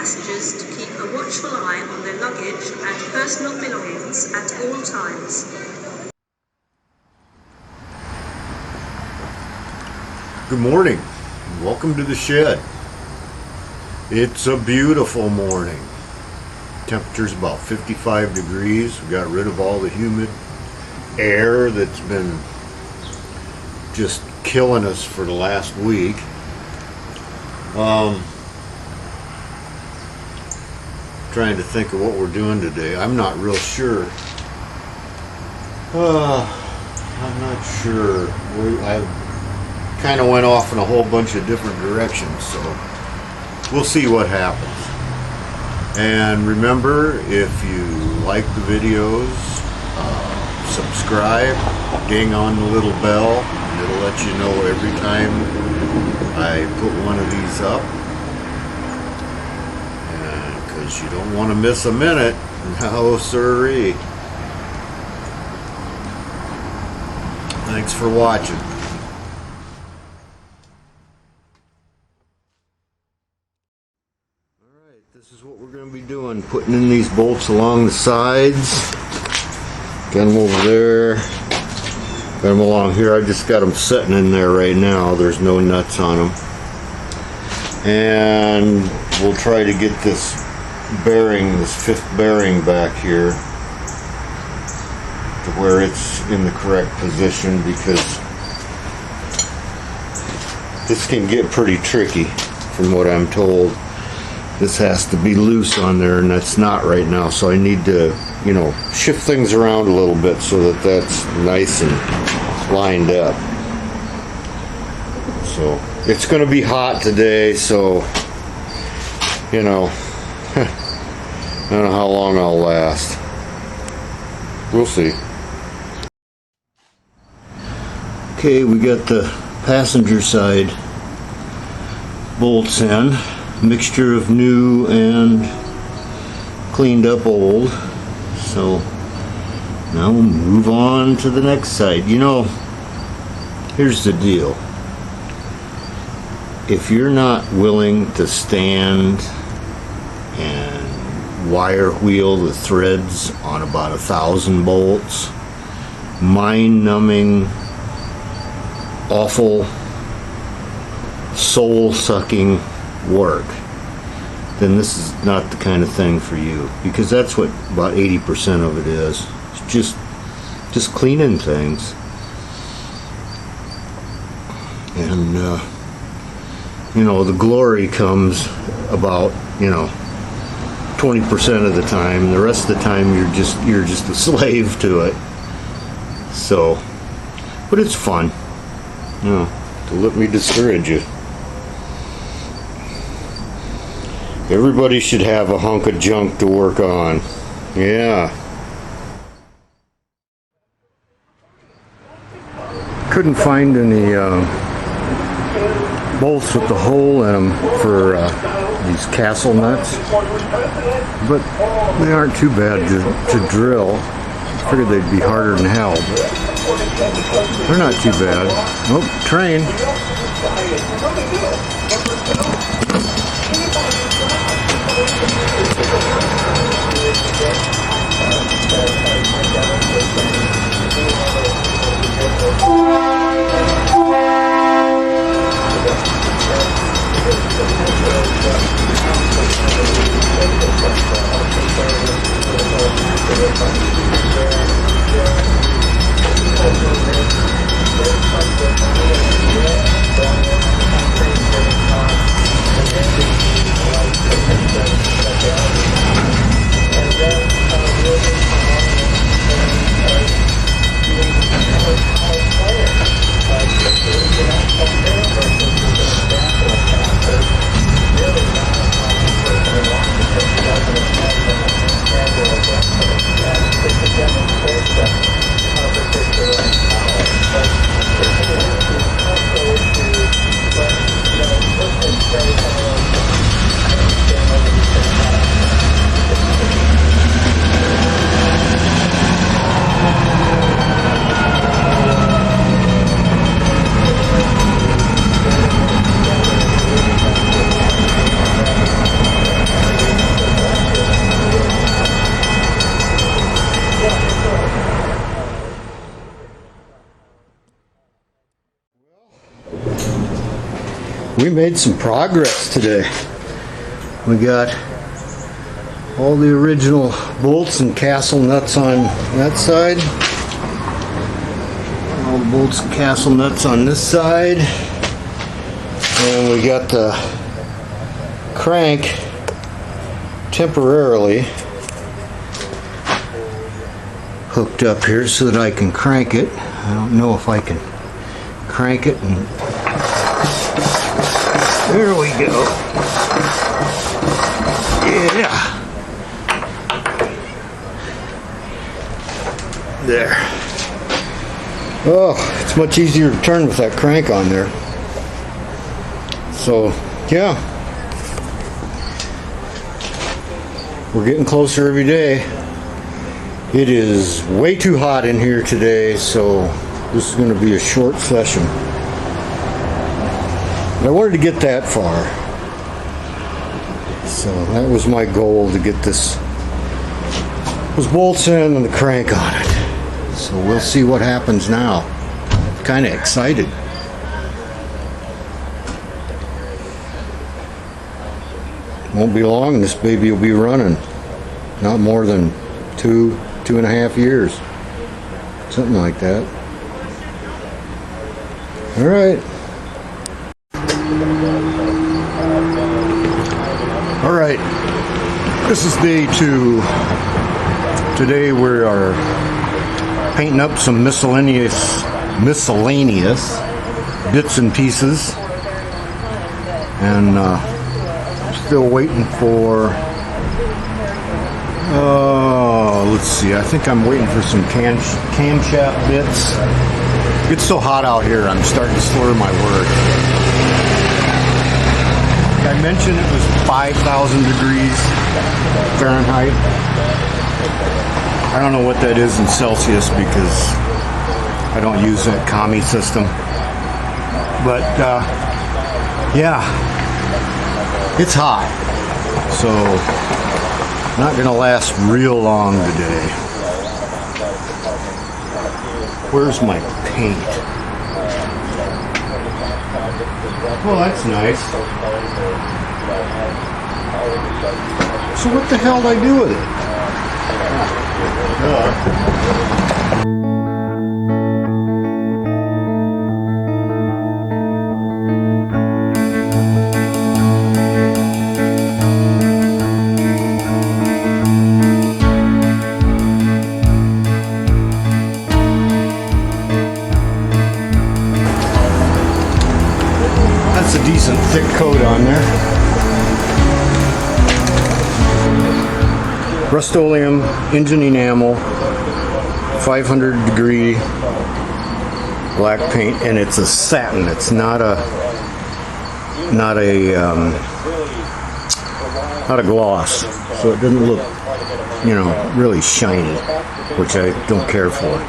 passengers to keep a watchful eye on their luggage and personal belongings at all times. Good morning. Welcome to the shed. It's a beautiful morning. Temperature's about 55 degrees. We got rid of all the humid air that's been just killing us for the last week. Trying to think of what we're doing today. I'm not real sure. I'm not sure. I kind of went off in a whole bunch of different directions, so we'll see what happens. And remember, if you like the videos, subscribe, ding on the little bell, and it'll let you know every time I put one of these up. Because you don't want to miss a minute. No sirree. Thanks for watching. This is what we're going to be doing, putting in these bolts along the sides. Got them over there. Got them along here. I just got them sitting in there right now. There's no nuts on them. And we'll try to get this bearing, this fifth bearing back here to where it's in the correct position, because this can get pretty tricky from what I'm told. This has to be loose on there, and that's not right now, so I need to, shift things around a little bit so that that's nice and lined up. So it's going to be hot today, so I don't know how long I'll last. We'll see. Okay, we got the passenger side bolts in. Mixture of new and cleaned up old. So now we'll move on to the next side. Here's the deal. If you're not willing to stand and wire wheel the threads on about 1,000 bolts, mind-numbing, awful, soul-sucking work, then this is not the kind of thing for you, because that's what about 80% of it is. It's just cleaning things. And the glory comes about 20% of the time. The rest of the time you're just a slave to it. So, but it's fun. To let me discourage you. Everybody should have a hunk of junk to work on. Yeah. Couldn't find any bolts with the hole in them for these castle nuts, but they aren't too bad to drill. I figured they'd be harder than hell, but they're not too bad. Oh, train. We made some progress today. We got all the original bolts and castle nuts on that side. All the bolts and castle nuts on this side. And we got the crank temporarily hooked up here so that I can crank it. I don't know if I can crank it, and there we go. Yeah. There. Oh, it's much easier to turn with that crank on there. So, yeah. We're getting closer every day. It is way too hot in here today, so this is going to be a short session. But I wanted to get that far. So that was my goal, to get those bolts in and the crank on it. So we'll see what happens now. I'm kind of excited. Won't be long and this baby will be running. Not more than 2.5 years. Something like that. All right. All right. This is day 2. Today we are painting up some miscellaneous bits and pieces, and still waiting for let's see, I think I'm waiting for some camshaft bits. It's so hot out here, I'm starting to slur my words. I mentioned it was 5,000 degrees Fahrenheit. I don't know what that is in Celsius because I don't use that commie system. But yeah, it's hot. So not gonna last real long today. Where's my paint? Well, that's nice. So what the hell did I do with it? That's a decent thick coat on there. Rust-Oleum engine enamel, 500 degree black paint, and it's a satin. It's not a gloss, so it doesn't look, really shiny, which I don't care for.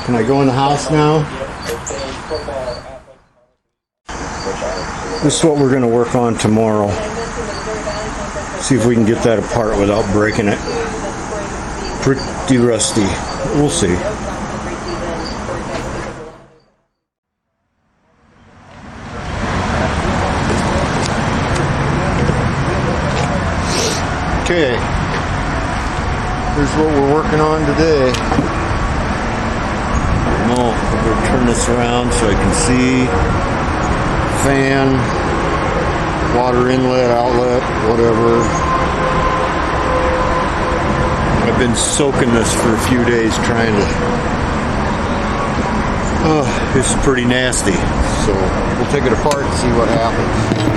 Can I go in the house now? This is what we're going to work on tomorrow. See if we can get that apart without breaking it. Pretty rusty. We'll see. Okay. Here's what we're working on today. I'm going to turn this around so I can see. Fan, water inlet, outlet, whatever. I've been soaking this for a few days trying to... Oh, this is pretty nasty. So we'll take it apart and see what happens.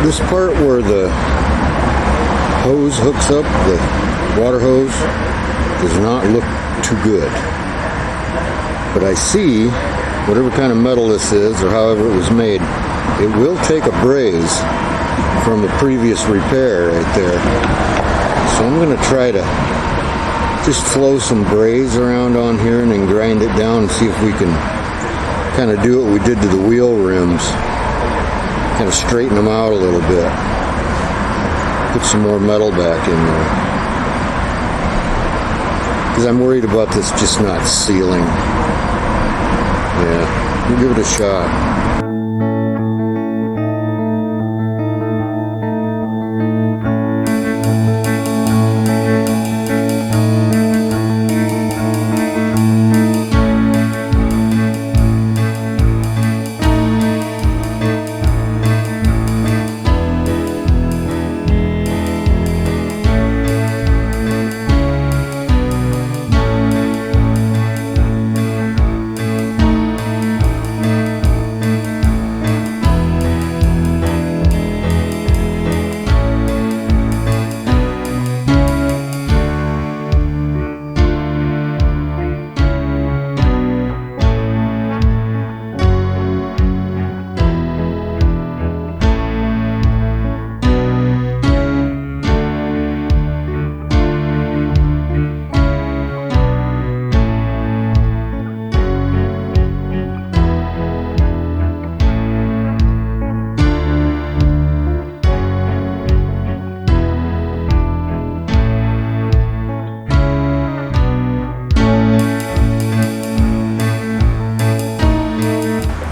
this part where the hose hooks up, the water hose, does not look too good. But I see whatever kind of metal this is or however it was made, it will take a braze from the previous repair right there. So I'm going to try to just flow some braze around on here and then grind it down and see if we can kind of do what we did to the wheel rims. Kind of straighten them out a little bit. Put some more metal back in there. Because I'm worried about this just not sealing. Yeah, we'll give it a shot.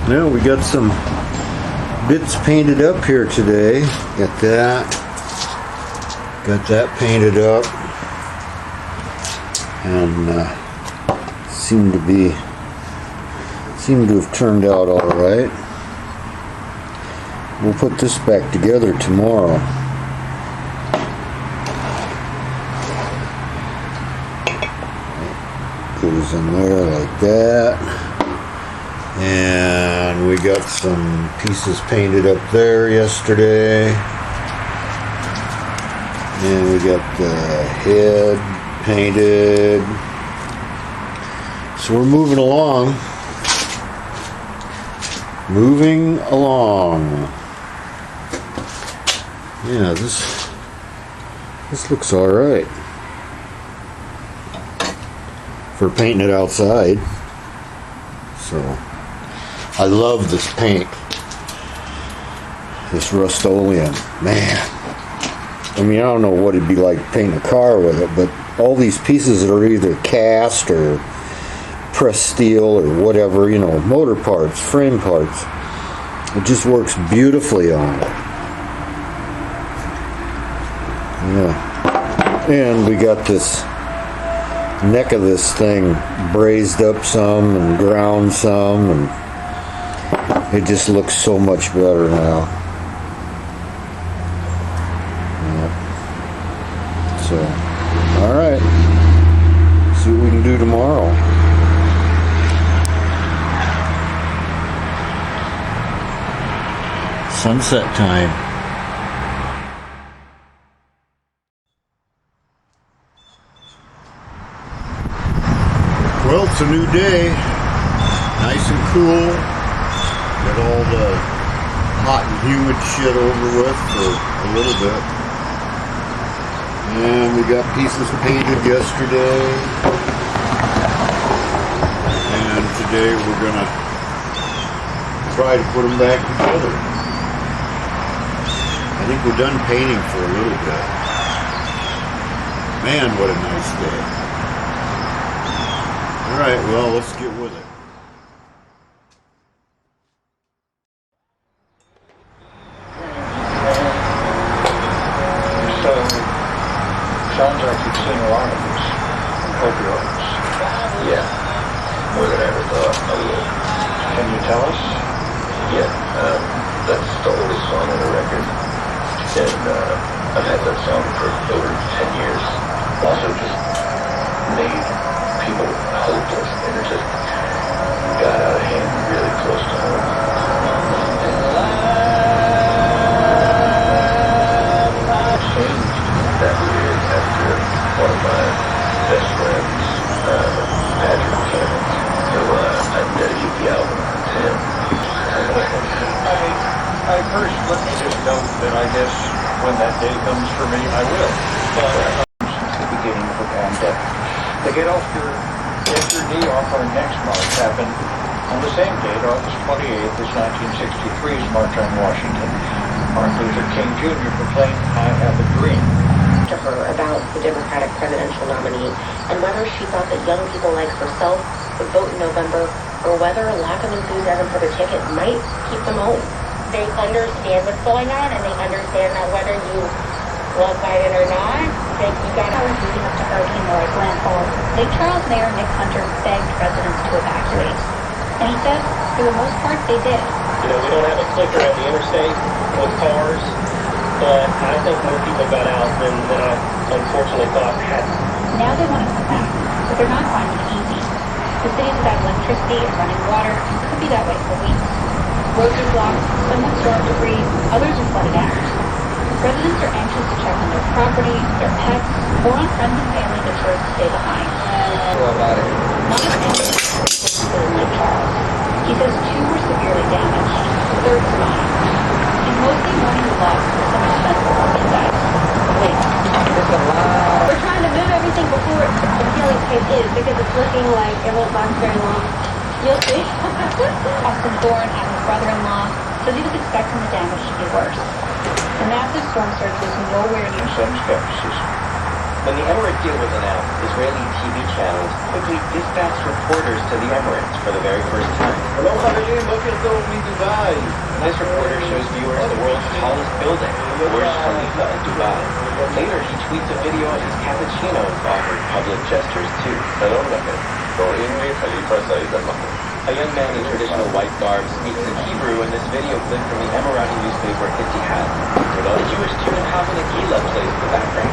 Now we got some bits painted up here today. Got that painted up, and seem to have turned out all right. We'll put this back together tomorrow. Goes in there like that. And we got some pieces painted up there yesterday. And we got the head painted. So we're moving along. Yeah, this looks all right for painting it outside. So I love this paint, this Rust-Oleum, man. I mean, I don't know what it'd be like painting a car with it, but all these pieces that are either cast or pressed steel or whatever, you know, motor parts, frame parts, it just works beautifully on it. Yeah. And we got this neck of this thing brazed up some and ground some, and it just looks so much better now. Yeah. So, alright, see what we can do tomorrow. Sunset time. Well, it's a new day, nice and cool, got all the hot and humid shit over with for a little bit, and we got pieces painted yesterday, and today we're gonna try to put them back together. I think we're done painting for a little bit. Man, what a nice day. Alright, well, let's get with it. So, sounds like you've seen a lot of this opioids. Yeah, more than I ever thought I would. Can you tell us? Yeah, that's the oldest song on the record. And I've had that song for over 10 years. Also just made people hopeless, and it just got out of hand really close to home. note that I guess when that day comes for me, I will. But since the beginning of the pandemic, to get your day off our next march happened on the same date, August 28th, as 1963's March on Washington. Martin Luther King Jr. proclaimed, "I have a dream." To her about the Democratic presidential nominee and whether she thought that young people like herself would vote in November or whether a lack of enthusiasm for the ticket might keep them home. They understand what's going on, and they understand that whether you love Biden or not, that you got hours leading up to Hurricane Laura's landfall. Lake Charles Mayor Nick Hunter begged residents to evacuate. And he said, for the most part, they did. You know, we don't have a clicker at the interstate with cars, but I think more people got out than I unfortunately thought had. Now they want to come back, but they're not finding it easy. The city's without electricity and running water and could be that way for weeks. Roads are blocked, some with storm debris, others are flooded out. Residents are anxious to check on their property, their pets, or on friends and family that chose to stay behind. One of Andy's in Lake Charles. He says 2 were severely damaged, the third survived. He's mostly mourning the loss of some expensive merchandise. Wait, we're trying to move everything before the healing tape is because it's looking like it won't last very long. You'll see. Austin Thorne and his brother-in-law says he was expecting the damage to be worse. The massive storm surge was nowhere near Some skepticism. When the Emirate deal was announced, Israeli TV channels quickly dispatched reporters to the Emirates for the very first time. This reporter shows viewers the world's tallest building, Burj Khalifa in Dubai. Later, he tweets a video of his cappuccinos offering public gestures too. A young man in traditional white garb speaks in Hebrew in this video clip from the Emirati newspaper Ittihad. The Jewish tune Hava Nagila plays in the background.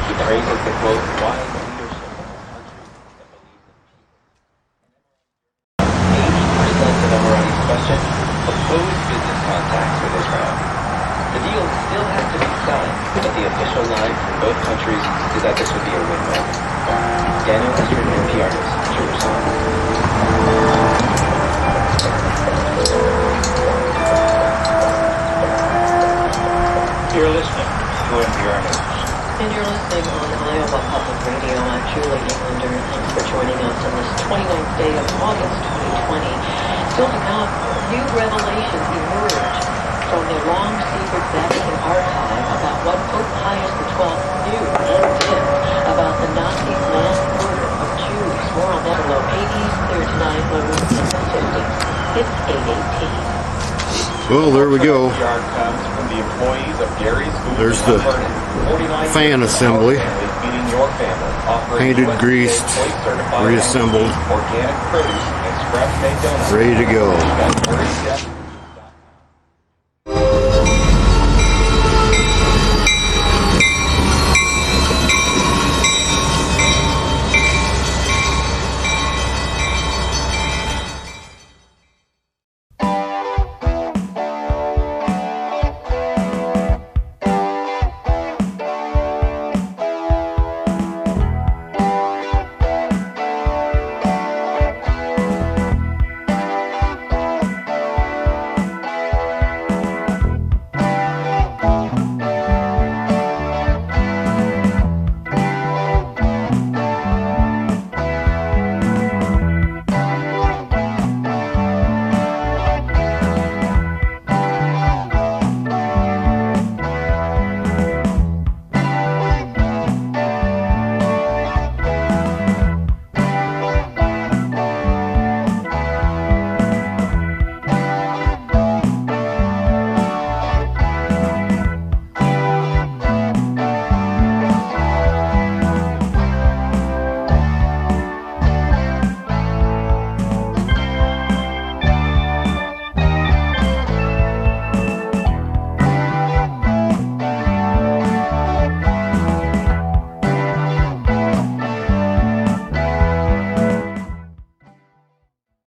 He praises the quote, wise leadership of a country that believes in peace. 80% of Emiratis question proposed business contacts with Israel. The deal still has to be signed, but the official line from both countries is that this would be a win-win. Daniel Estrin, NPR News, Jerusalem. You're listening to NPR News. And you're listening on Iowa Public Radio. I'm Julie Englander. Thanks for joining us on this 29th day of August 2020. Still to come, new revelations emerge from the long-secret Vatican archive about what Pope Pius XII knew and did about the Nazi mass murder of Jews. More on that below. AD's clear tonight when we in the 50s. It's 8:18. Well, there we go. There's the fan assembly. Painted, greased, reassembled, ready to go.